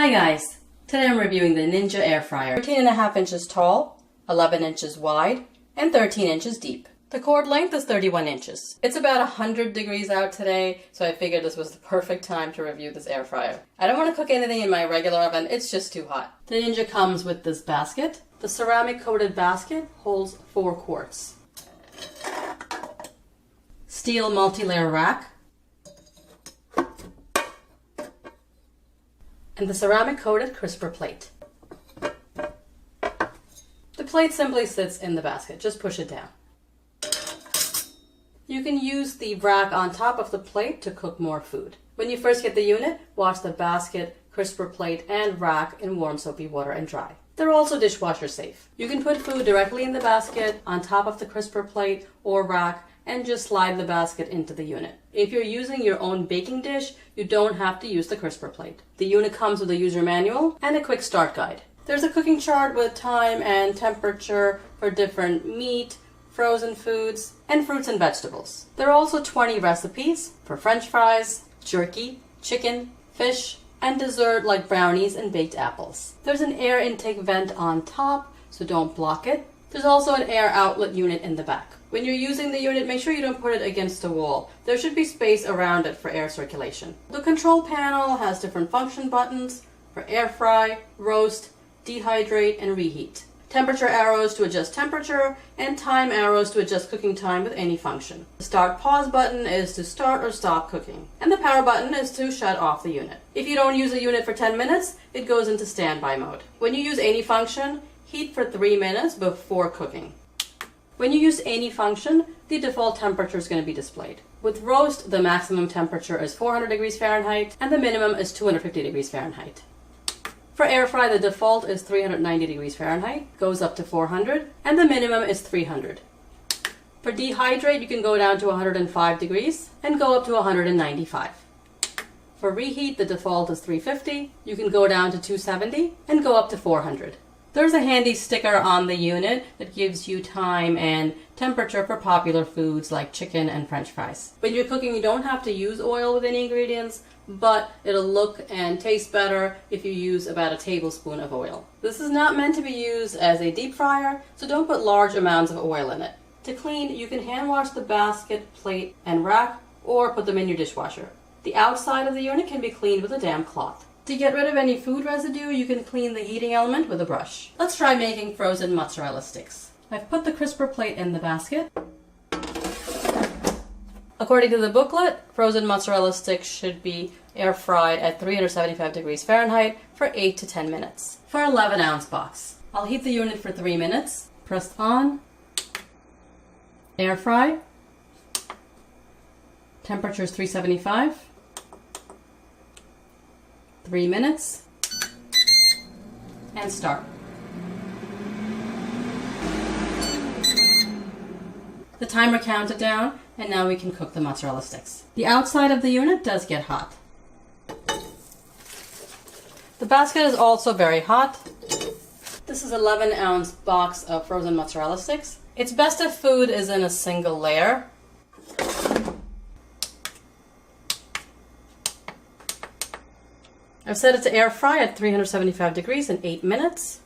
Hi guys! Today I'm reviewing the Ninja Air Fryer. 13.5 inches tall, 11 inches wide, and 13 inches deep. The cord length is 31 inches. It's about 100 degrees out today, so I figured this was the perfect time to review this air fryer. I don't want to cook anything in my regular oven, it's just too hot. The Ninja comes with this basket. The ceramic coated basket holds 4 quarts. Steel multi-layer rack. And the ceramic coated crisper plate. The plate simply sits in the basket, just push it down. You can use the rack on top of the plate to cook more food. When you first get the unit, wash the basket, crisper plate, and rack in warm soapy water and dry. They're also dishwasher safe. You can put food directly in the basket, on top of the crisper plate or rack, and just slide the basket into the unit. If you're using your own baking dish, you don't have to use the crisper plate. The unit comes with a user manual and a quick start guide. There's a cooking chart with time and temperature for different meat, frozen foods, and fruits and vegetables. There are also 20 recipes for French fries, jerky, chicken, fish, and dessert like brownies and baked apples. There's an air intake vent on top, so don't block it. There's also an air outlet unit in the back. When you're using the unit, make sure you don't put it against a wall. There should be space around it for air circulation. The control panel has different function buttons for air fry, roast, dehydrate, and reheat. Temperature arrows to adjust temperature, and time arrows to adjust cooking time with any function. The start pause button is to start or stop cooking, and the power button is to shut off the unit. If you don't use the unit for 10 minutes, it goes into standby mode. When you use any function, heat for 3 minutes before cooking. When you use any function, the default temperature is going to be displayed. With roast, the maximum temperature is 400 degrees Fahrenheit, and the minimum is 250 degrees Fahrenheit. For air fry, the default is 390 degrees Fahrenheit, goes up to 400, and the minimum is 300. For dehydrate, you can go down to 105 degrees and go up to 195. For reheat, the default is 350, you can go down to 270 and go up to 400. There's a handy sticker on the unit that gives you time and temperature for popular foods like chicken and French fries. When you're cooking, you don't have to use oil with any ingredients, but it'll look and taste better if you use about a tablespoon of oil. This is not meant to be used as a deep fryer, so don't put large amounts of oil in it. To clean, you can hand wash the basket, plate, and rack, or put them in your dishwasher. The outside of the unit can be cleaned with a damp cloth. To get rid of any food residue, you can clean the heating element with a brush. Let's try making frozen mozzarella sticks. I've put the crisper plate in the basket. According to the booklet, frozen mozzarella sticks should be air fried at 375 degrees Fahrenheit for 8 to 10 minutes. For an 11-ounce box, I'll heat the unit for 3 minutes, press on, air fry, temperature is 375, 3 minutes, and start. The timer counted down, and now we can cook the mozzarella sticks. The outside of the unit does get hot. The basket is also very hot. This is an 11-ounce box of frozen mozzarella sticks. It's best if food is in a single layer. I've set it to air fry at 375 degrees in 8 minutes.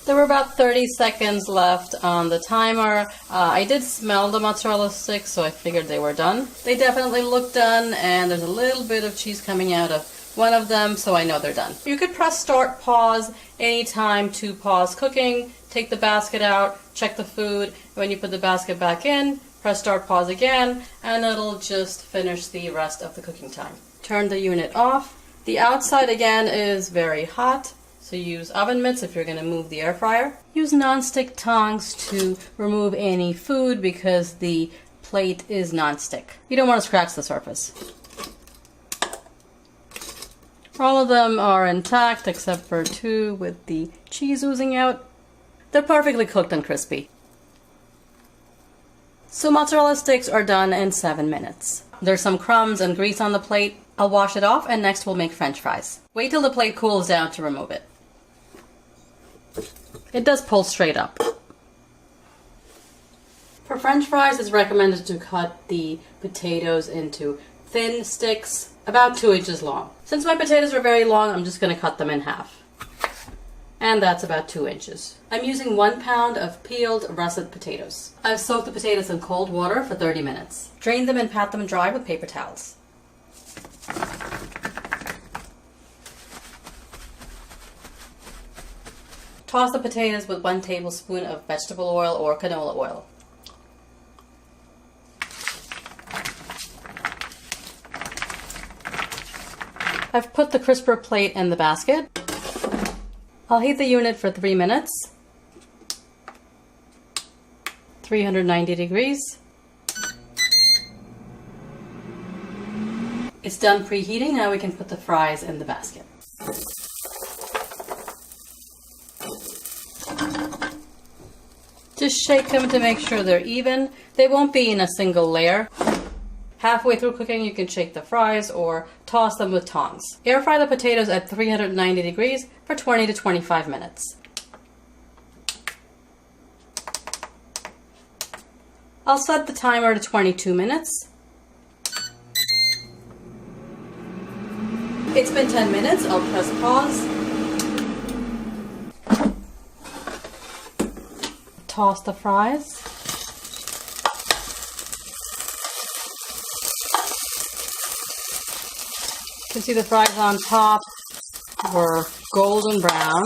There were about 30 seconds left on the timer. I did smell the mozzarella sticks, so I figured they were done. They definitely look done, and there's a little bit of cheese coming out of one of them, so I know they're done. You could press start, pause anytime to pause cooking, take the basket out, check the food. When you put the basket back in, press start, pause again, and it'll just finish the rest of the cooking time. Turn the unit off. The outside again is very hot, so use oven mitts if you're going to move the air fryer. Use non-stick tongs to remove any food because the plate is non-stick. You don't want to scratch the surface. All of them are intact except for 2 with the cheese oozing out. They're perfectly cooked and crispy. So mozzarella sticks are done in 7 minutes. There's some crumbs and grease on the plate. I'll wash it off, and next we'll make French fries. Wait till the plate cools down to remove it. It does pull straight up. For French fries, it's recommended to cut the potatoes into thin sticks, about 2 inches long. Since my potatoes are very long, I'm just going to cut them in half. And that's about 2 inches. I'm using 1 pound of peeled russet potatoes. I've soaked the potatoes in cold water for 30 minutes. Drain them and pat them dry with paper towels. Toss the potatoes with 1 tablespoon of vegetable oil or canola oil. I've put the crisper plate in the basket. I'll heat the unit for 3 minutes. 390 degrees. It's done preheating. Now we can put the fries in the basket. Just shake them to make sure they're even. They won't be in a single layer. Halfway through cooking, you can shake the fries or toss them with tongs. Air fry the potatoes at 390 degrees for 20 to 25 minutes. I'll set the timer to 22 minutes. It's been 10 minutes. I'll press pause. Toss the fries. You can see the fries on top were golden brown.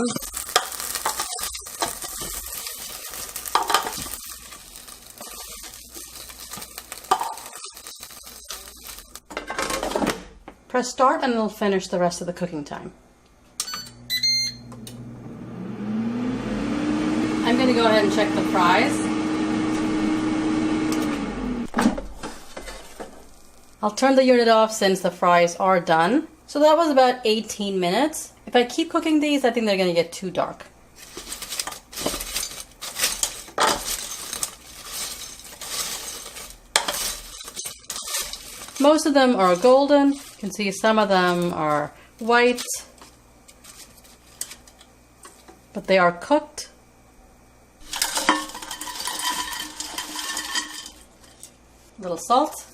Press start and it'll finish the rest of the cooking time. I'm going to go ahead and check the fries. I'll turn the unit off since the fries are done. So that was about 18 minutes. If I keep cooking these, I think they're going to get too dark. Most of them are golden. You can see some of them are white, but they are cooked. A little salt.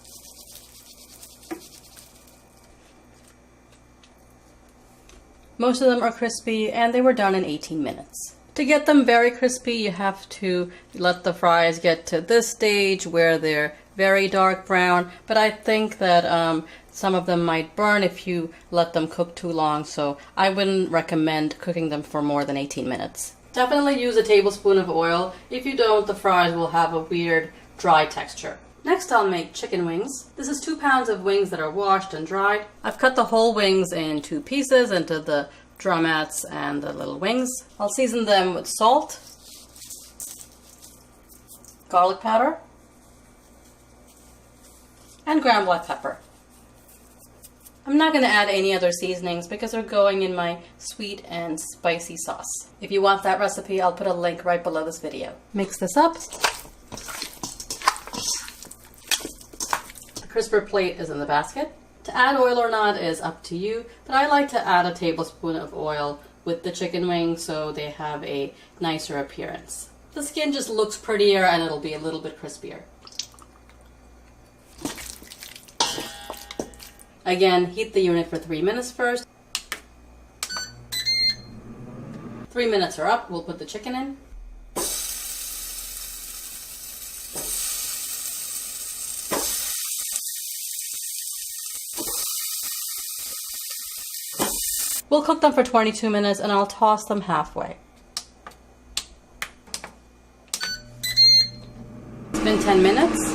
Most of them are crispy and they were done in 18 minutes. To get them very crispy, you have to let the fries get to this stage where they're very dark brown, but I think that some of them might burn if you let them cook too long, so I wouldn't recommend cooking them for more than 18 minutes. Definitely use a tablespoon of oil. If you don't, the fries will have a weird dry texture. Next, I'll make chicken wings. This is 2 pounds of wings that are washed and dried. I've cut the whole wings in 2 pieces into the drumettes and the little wings. I'll season them with salt, garlic powder, and ground black pepper. I'm not going to add any other seasonings because they're going in my sweet and spicy sauce. If you want that recipe, I'll put a link right below this video. Mix this up. The crisper plate is in the basket. To add oil or not is up to you, but I like to add a tablespoon of oil with the chicken wings so they have a nicer appearance. The skin just looks prettier and it'll be a little bit crispier. Again, heat the unit for 3 minutes first. 3 minutes are up, we'll put the chicken in. We'll cook them for 22 minutes and I'll toss them halfway. It's been 10 minutes.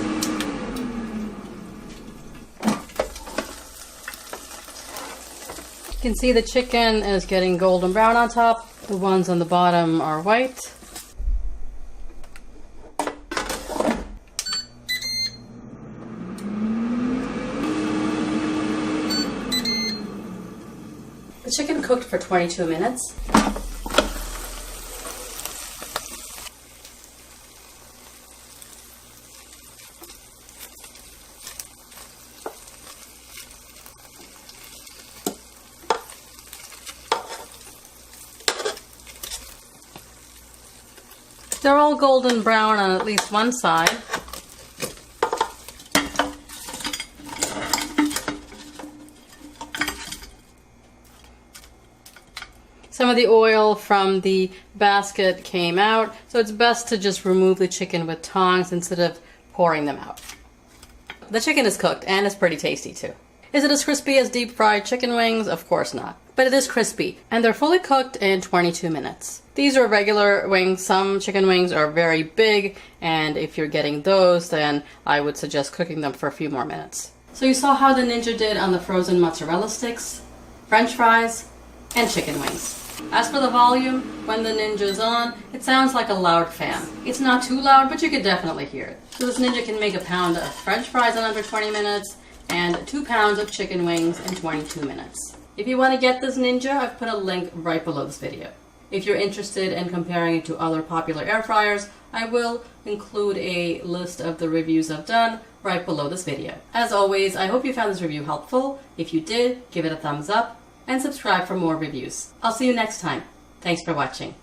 You can see the chicken is getting golden brown on top. The ones on the bottom are white. The chicken cooked for 22 minutes. They're all golden brown on at least one side. Some of the oil from the basket came out, so it's best to just remove the chicken with tongs instead of pouring them out. The chicken is cooked and it's pretty tasty too. Is it as crispy as deep fried chicken wings? Of course not. But it is crispy, and they're fully cooked in 22 minutes. These are regular wings. Some chicken wings are very big, and if you're getting those, then I would suggest cooking them for a few more minutes. So you saw how the Ninja did on the frozen mozzarella sticks, French fries, and chicken wings. As for the volume, when the Ninja is on, it sounds like a loud fan. It's not too loud, but you could definitely hear it. So this Ninja can make a pound of French fries in under 20 minutes, and 2 pounds of chicken wings in 22 minutes. If you want to get this Ninja, I've put a link right below this video. If you're interested in comparing it to other popular air fryers, I will include a list of the reviews I've done right below this video. As always, I hope you found this review helpful. If you did, give it a thumbs up and subscribe for more reviews. I'll see you next time. Thanks for watching.